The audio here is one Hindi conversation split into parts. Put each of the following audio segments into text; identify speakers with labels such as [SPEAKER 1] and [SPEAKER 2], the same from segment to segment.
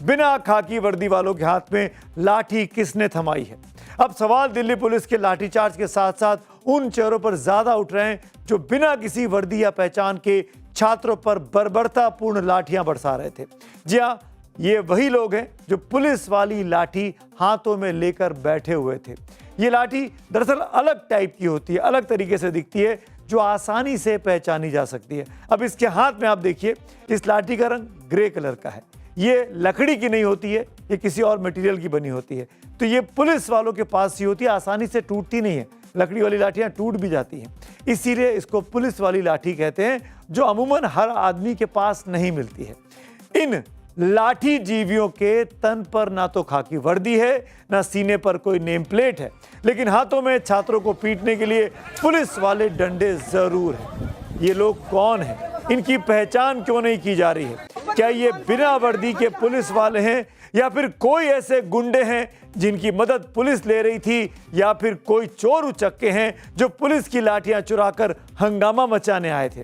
[SPEAKER 1] बिना खाकी वर्दी वालों के हाथ में लाठी किसने थमाई है? अब सवाल दिल्ली पुलिस के लाठीचार्ज के साथ साथ उन चेहरों पर ज्यादा उठ रहे हैं जो बिना किसी वर्दी या पहचान के छात्रों पर बर्बरतापूर्ण लाठियां बरसा रहे थे। जी हां, ये वही लोग हैं जो पुलिस वाली लाठी हाथों में लेकर बैठे हुए थे। ये लाठी दरअसल अलग टाइप की होती है, अलग तरीके से दिखती है, जो आसानी से पहचानी जा सकती है। अब इसके हाथ में आप देखिए, इस लाठी का रंग ग्रे कलर का है। ये लकड़ी की नहीं होती है, ये किसी और मटेरियल की बनी होती है। तो ये पुलिस वालों के पास ही होती है, आसानी से टूटती नहीं है। लकड़ी वाली लाठियां टूट भी जाती हैं, इसीलिए इसको पुलिस वाली लाठी कहते हैं, जो अमूमन हर आदमी के पास नहीं मिलती है। इन लाठी जीवियों के तन पर ना तो खाकी वर्दी है, ना सीने पर कोई नेम प्लेट है, लेकिन हाथों में छात्रों को पीटने के लिए पुलिस वाले डंडे जरूर हैं। ये लोग कौन हैं? इनकी पहचान क्यों नहीं की जा रही है? क्या ये बिना वर्दी के पुलिस वाले हैं, या फिर कोई ऐसे गुंडे हैं जिनकी मदद पुलिस ले रही थी, या फिर कोई चोर उचक्के हैं जो पुलिस की लाठियां चुराकर हंगामा मचाने आए थे?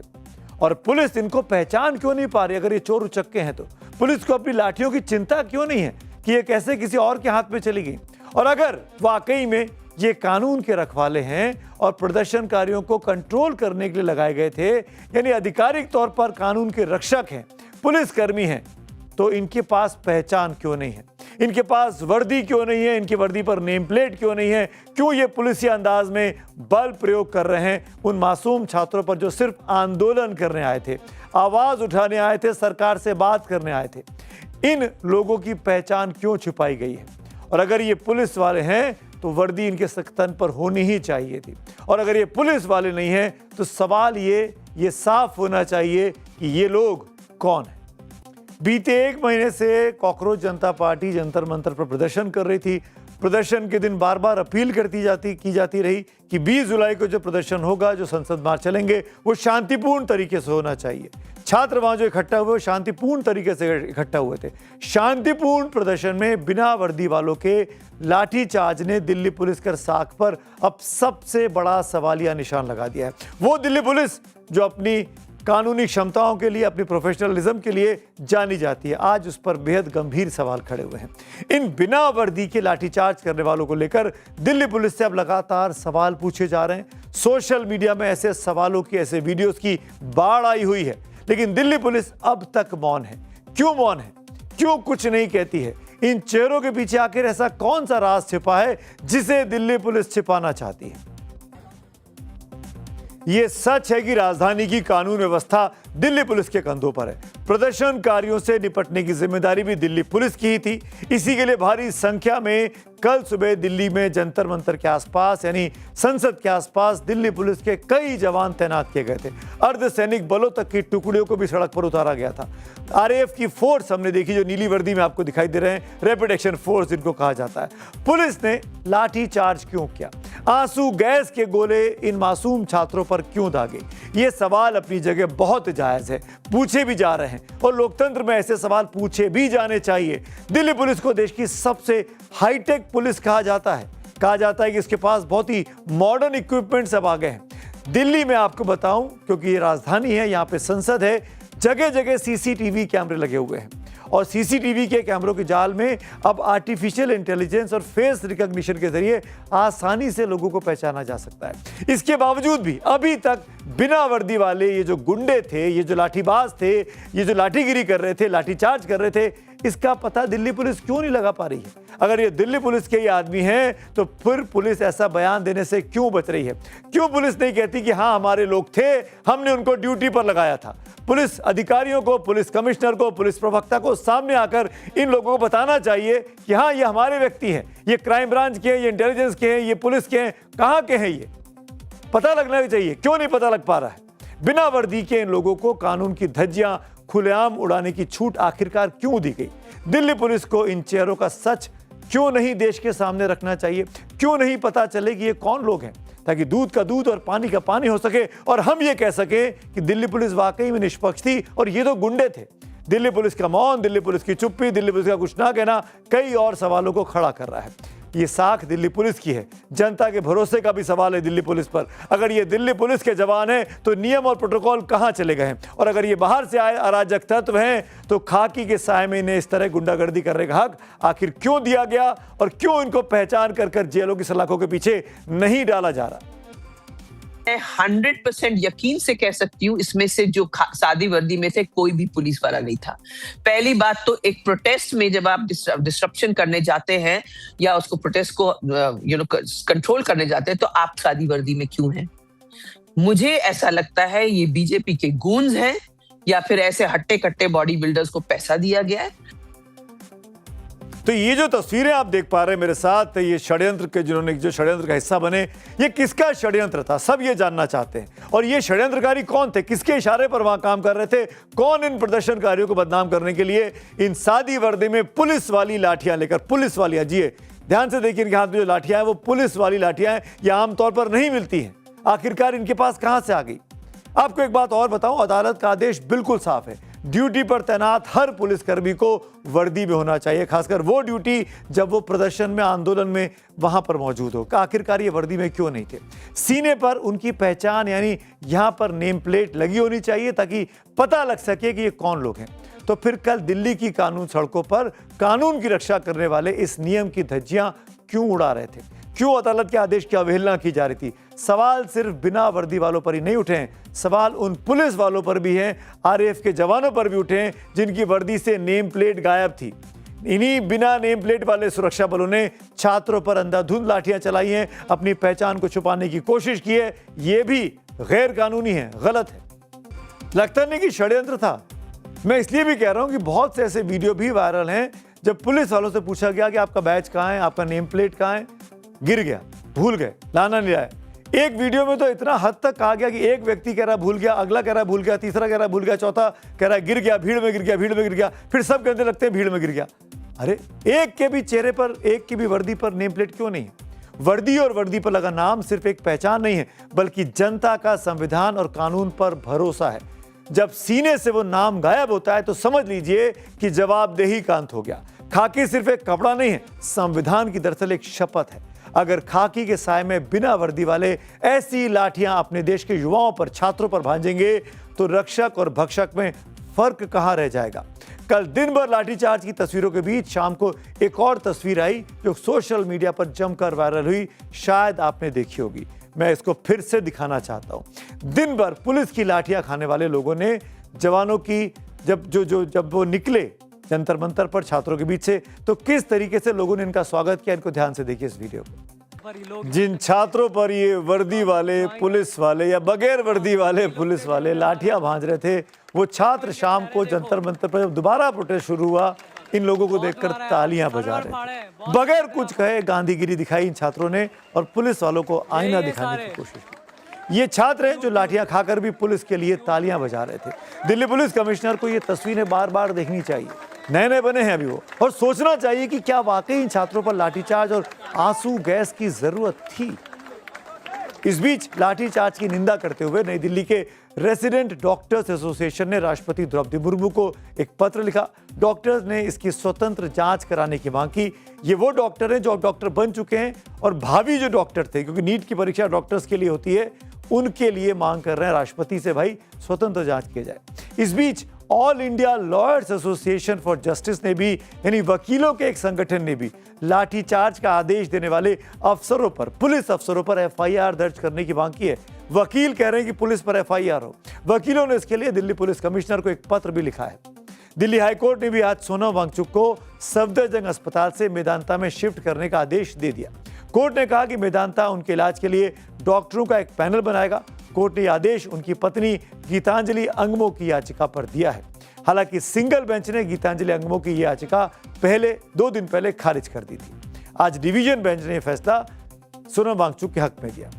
[SPEAKER 1] और पुलिस इनको पहचान क्यों नहीं पा रही? अगर ये चोर उचक्के हैं तो पुलिस को अपनी लाठियों की चिंता क्यों नहीं है कि ये कैसे किसी और के हाथ में चली गई? और अगर वाकई में ये कानून के रखवाले हैं और प्रदर्शनकारियों को कंट्रोल करने के लिए लगाए गए थे, यानी आधिकारिक तौर पर कानून के रक्षक हैं, पुलिसकर्मी हैं, तो इनके पास पहचान क्यों नहीं है? इनके पास वर्दी क्यों नहीं है? इनकी वर्दी पर नेम प्लेट क्यों नहीं है? क्यों ये पुलिसी अंदाज में बल प्रयोग कर रहे हैं उन मासूम छात्रों पर जो सिर्फ आंदोलन करने आए थे, आवाज उठाने आए थे, सरकार से बात करने आए थे? इन लोगों की पहचान क्यों छुपाई गई है? और अगर ये पुलिस वाले हैं तो वर्दी इनके तन पर होनी ही चाहिए थी, और अगर ये पुलिस वाले नहीं हैं तो सवाल ये साफ होना चाहिए कि ये लोग कौन हैं। बीते 1 महीने से कॉकरोच जनता पार्टी जंतर मंतर पर प्रदर्शन कर रही थी। प्रदर्शन के दिन बार बार अपील की जाती रही कि 20 जुलाई को जो प्रदर्शन होगा, जो संसद मार्च चलेंगे, वो शांतिपूर्ण तरीके से होना चाहिए। छात्र वहां जो इकट्ठा हुए, शांतिपूर्ण तरीके से इकट्ठा हुए थे। शांतिपूर्ण प्रदर्शन में बिना वर्दी वालों के लाठीचार्ज ने दिल्ली पुलिस कर साख पर अब सबसे बड़ा सवालिया निशान लगा दिया है। वो दिल्ली पुलिस जो अपनी कानूनी क्षमताओं के लिए, अपनी प्रोफेशनलिज्म के लिए जानी जाती है, आज उस पर बेहद गंभीर सवाल खड़े हुए हैं। इन बिना वर्दी के लाठीचार्ज करने वालों को लेकर दिल्ली पुलिस से अब लगातार सवाल पूछे जा रहे हैं। सोशल मीडिया में ऐसे सवालों की, ऐसे वीडियोस की बाढ़ आई हुई है, लेकिन दिल्ली पुलिस अब तक मौन है। क्यों मौन है? क्यों कुछ नहीं कहती है? इन चेहरों के पीछे आखिर ऐसा कौन सा राज छिपा है जिसे दिल्ली पुलिस छिपाना चाहती है? यह सच है कि राजधानी की कानून व्यवस्था दिल्ली पुलिस के कंधों पर है। प्रदर्शनकारियों से निपटने की जिम्मेदारी भी दिल्ली पुलिस की ही थी। इसी के लिए भारी संख्या में कल सुबह दिल्ली में जंतर मंतर के आसपास, यानी संसद के आसपास, दिल्ली पुलिस के कई जवान तैनात किए गए थे। अर्धसैनिक बलों तक की टुकड़ियों को भी सड़क पर उतारा गया था। आरएएफ की फोर्स हमने देखी, जो नीली वर्दी में आपको दिखाई दे रहे हैं, रैपिड एक्शन फोर्स जिनको कहा जाता है। पुलिस ने लाठी चार्ज क्यों किया? आंसू गैस के गोले इन मासूम छात्रों पर क्यों दागे? ये सवाल अपनी जगह बहुत जायज है, पूछे भी जा रहे हैं, और लोकतंत्र में ऐसे सवाल पूछे भी जाने चाहिए। दिल्ली पुलिस को देश की सबसे हाईटेक पुलिस कहा जाता है। कहा जाता है कि इसके पास बहुत ही मॉडर्न इक्विपमेंट्स अब आ गए हैं। दिल्ली में आपको बताऊं, क्योंकि ये राजधानी है, यहाँ पे संसद है, जगह जगह सीसीटीवी कैमरे लगे हुए हैं, और सीसीटीवी के कैमरों के जाल में अब आर्टिफिशियल इंटेलिजेंस और फेस रिकॉग्निशन के जरिए आसानी से लोगों को पहचाना जा सकता है। इसके बावजूद भी अभी तक बिना वर्दी वाले ये जो गुंडे थे, ये जो लाठीबाज थे, ये जो लाठीगिरी कर रहे थे, लाठीचार्ज कर रहे थे, इसका पता दिल्ली पुलिस क्यों नहीं लगा पा रही है? अगर ये दिल्ली पुलिस के ही आदमी हैं तो फिर पुलिस ऐसा बयान देने से क्यों बच रही है? क्यों पुलिस नहीं कहती कि हाँ, हमारे लोग थे, हमने उनको ड्यूटी पर लगाया था? पुलिस अधिकारियों को, पुलिस कमिश्नर को, पुलिस प्रवक्ता को सामने आकर इन लोगों को बताना चाहिए कि हाँ, ये हमारे व्यक्ति हैं, ये क्राइम ब्रांच के हैं, ये इंटेलिजेंस के हैं, ये पुलिस के हैं, कहाँ के हैं, ये पता लगना चाहिए। क्यों नहीं पता लग पा रहा है? बिना वर्दी के इन लोगों को कानून की धज्जियां खुलेआम उड़ाने की छूट आखिरकार क्यों दी गई? दिल्ली पुलिस को इन चेहरों का सच क्यों नहीं देश के सामने रखना चाहिए? क्यों नहीं पता चले कि ये कौन लोग हैं, ताकि दूध का दूध और पानी का पानी हो सके, और हम ये कह सके कि दिल्ली पुलिस वाकई में निष्पक्ष थी और ये तो गुंडे थे। दिल्ली पुलिस का मौन, दिल्ली पुलिस की चुप्पी, दिल्ली पुलिस का कुछ ना कहना कई और सवालों को खड़ा कर रहा है। ये साख दिल्ली पुलिस की है। जनता के भरोसे का भी सवाल है दिल्ली पुलिस पर। अगर ये दिल्ली पुलिस के जवान हैं तो नियम और प्रोटोकॉल कहां चले गए हैं? और अगर ये बाहर से आए अराजक तत्व हैं तो खाकी के साए में इन्हें इस तरह गुंडागर्दी करने का हक आखिर क्यों दिया गया और क्यों इनको पहचान कर जेलों की सलाखों के पीछे नहीं डाला जा रहा?
[SPEAKER 2] मैं 100% यकीन से कह सकती हूँ इसमें से जो सादी वर्दी में थे कोई भी पुलिस वाला नहीं था। पहली बात तो एक प्रोटेस्ट में जब आप डिस्ट्रप्शन करने जाते हैं या उसको प्रोटेस्ट को कंट्रोल करने जाते हैं तो आप सादी वर्दी में क्यों हैं? मुझे ऐसा लगता है ये बीजेपी के गूंज हैं या फिर ऐसे हट्टे कट्टे बॉडी बिल्डर्स को पैसा दिया गया है।
[SPEAKER 1] तो ये जो तस्वीरें आप देख पा रहे हैं मेरे साथ, ये षड्यंत्र के जिन्होंने जो षड्यंत्र का हिस्सा बने, ये किसका षड्यंत्र था? सब ये जानना चाहते हैं। और ये षड्यंत्रकारी कौन थे? किसके इशारे पर वहां काम कर रहे थे? कौन इन प्रदर्शनकारियों को बदनाम करने के लिए इन सादी वर्दी में पुलिस वाली लाठियां लेकर, पुलिस वाली, जी ध्यान से देखिए इनके हाथ में जो लाठियां हैं वो पुलिस वाली लाठियां हैं, ये आमतौर पर नहीं मिलती हैं। आखिरकार इनके पास कहां से आ गई? आपको एक बात और बताऊं, अदालत का आदेश बिल्कुल साफ है। ड्यूटी पर तैनात हर पुलिसकर्मी को वर्दी में होना चाहिए, खासकर वो ड्यूटी जब वो प्रदर्शन में, आंदोलन में वहां पर मौजूद हो। आखिरकार ये वर्दी में क्यों नहीं थे? सीने पर उनकी पहचान यानी यहां पर नेम प्लेट लगी होनी चाहिए ताकि पता लग सके कि ये कौन लोग हैं। तो फिर कल दिल्ली की कानून सड़कों पर कानून की रक्षा करने वाले इस नियम की धज्जियां क्यों उड़ा रहे थे? क्यों अदालत के आदेश की अवहेलना की जा रही थी? सवाल सिर्फ बिना वर्दी वालों पर ही नहीं उठे हैं, सवाल उन पुलिस वालों पर भी हैं, आरएएफ के जवानों पर भी उठे हैं जिनकी वर्दी से नेम प्लेट गायब थी। इन्हीं बिना नेम प्लेट वाले सुरक्षा बलों ने छात्रों पर अंधाधुंध लाठियां चलाई हैं, अपनी पहचान को छुपाने की कोशिश की है। यह भी गैर कानूनी है, गलत है। लगता नहीं कि षड्यंत्र था। मैं इसलिए भी कह रहा हूं कि बहुत से ऐसे वीडियो भी वायरल हैं जब पुलिस वालों से पूछा गया कि आपका बैच कहां है, आपका नेम प्लेट कहां है, गिर गया, भूल गए, लाना नहीं आया। एक वीडियो में तो इतना हद तक कहा गया कि एक व्यक्ति कह रहा भूल गया, अगला कह रहा भूल गया, तीसरा कह रहा भूल गया, चौथा कह रहा गिर गया, भीड़ में गिर गया, भीड़ में गिर गया, फिर सब कहने लगते हैं भीड़ में गिर गया। अरे एक के भी चेहरे पर, एक की भी वर्दी पर नेम प्लेट क्यों नहीं है? वर्दी और वर्दी पर लगा नाम सिर्फ एक पहचान नहीं है, बल्कि जनता का संविधान और कानून पर भरोसा है। जब सीने से वो नाम गायब होता है तो समझ लीजिए कि जवाबदेही का अंत हो गया। खाकी सिर्फ एक कपड़ा नहीं है, संविधान की दरअसल एक शपथ है। अगर खाकी के साए में बिना वर्दी वाले ऐसी लाठियां अपने देश के युवाओं पर, छात्रों पर भांजेंगे तो रक्षक और भक्षक में फर्क कहां रह जाएगा? कल दिन भर लाठीचार्ज की तस्वीरों के बीच शाम को एक और तस्वीर आई जो सोशल मीडिया पर जमकर वायरल हुई, शायद आपने देखी होगी। मैं इसको फिर से दिखाना चाहता हूं। दिन भर पुलिस की लाठियां खाने वाले लोगों ने जवानों की जब वो निकले जंतर मंतर पर छात्रों के बीच से, तो किस तरीके से लोगों ने इनका स्वागत किया, इनको ध्यान से देखिए इस वीडियो को। जिन छात्रों पर ये वर्दी वाले पुलिस वाले या बगैर वर्दी वाले पुलिस वाले लाठियां भांज रहे थे, वो छात्र शाम को जंतर मंतर पर जब दोबारा प्रोटेस्ट शुरू हुआ, इन लोगों को देखकर तालियां बजा रहे थे। बगैर कुछ कहे गांधीगिरी दिखाई इन छात्रों ने और पुलिस वालों को आईना दिखाने की कोशिश की। ये छात्र हैं जो लाठियां खाकर भी पुलिस के लिए तालियां बजा रहे थे। दिल्ली पुलिस कमिश्नर को ये तस्वीरें बार बार देखनी चाहिए। नए नए बने हैं अभी वो, और सोचना चाहिए कि क्या वाकई इन छात्रों पर लाठीचार्ज और आंसू गैस की जरूरत थी। इस बीच लाठीचार्ज की निंदा करते हुए नई दिल्ली के रेसिडेंट डॉक्टर्स एसोसिएशन ने राष्ट्रपति द्रौपदी मुर्मू को एक पत्र लिखा। डॉक्टर्स ने इसकी स्वतंत्र जांच कराने की मांग की। ये वो डॉक्टर हैं जो अब डॉक्टर बन चुके हैं और भावी जो डॉक्टर थे, क्योंकि नीट की परीक्षा डॉक्टर्स के लिए होती है, उनके लिए मांग कर रहे हैं राष्ट्रपति से, भाई स्वतंत्र जांच की जाए। इस बीच all India lawyers association for justice ने भी, यानी वकीलों के एक संगठन ने भी लाठीचार्ज का आदेश देने वाले अफसरों पर, पुलिस अफसरों पर एफआईआर दर्ज करने की मांग की है। वकील कह रहे हैं कि पुलिस पर एफआईआर हो। वकीलों ने इसके लिए दिल्ली पुलिस कमिश्नर को एक पत्र भी लिखा है। दिल्ली हाईकोर्ट ने भी आज सोनम वांगचुक को सफदरजंग अस्पताल से मेदांता में शिफ्ट करने का आदेश दे दिया। कोर्ट ने कहा कि मेदांता उनके इलाज के लिए डॉक्टरों का एक पैनल बनाएगा। कोर्ट ने आदेश उनकी पत्नी गीतांजलि अंगमो की याचिका पर दिया है। हालांकि सिंगल बेंच ने गीतांजलि अंगमो की याचिका 2 दिन पहले खारिज कर दी थी। आज डिवीजन बेंच ने यह फैसला सोनम वांगचुक के हक में दिया।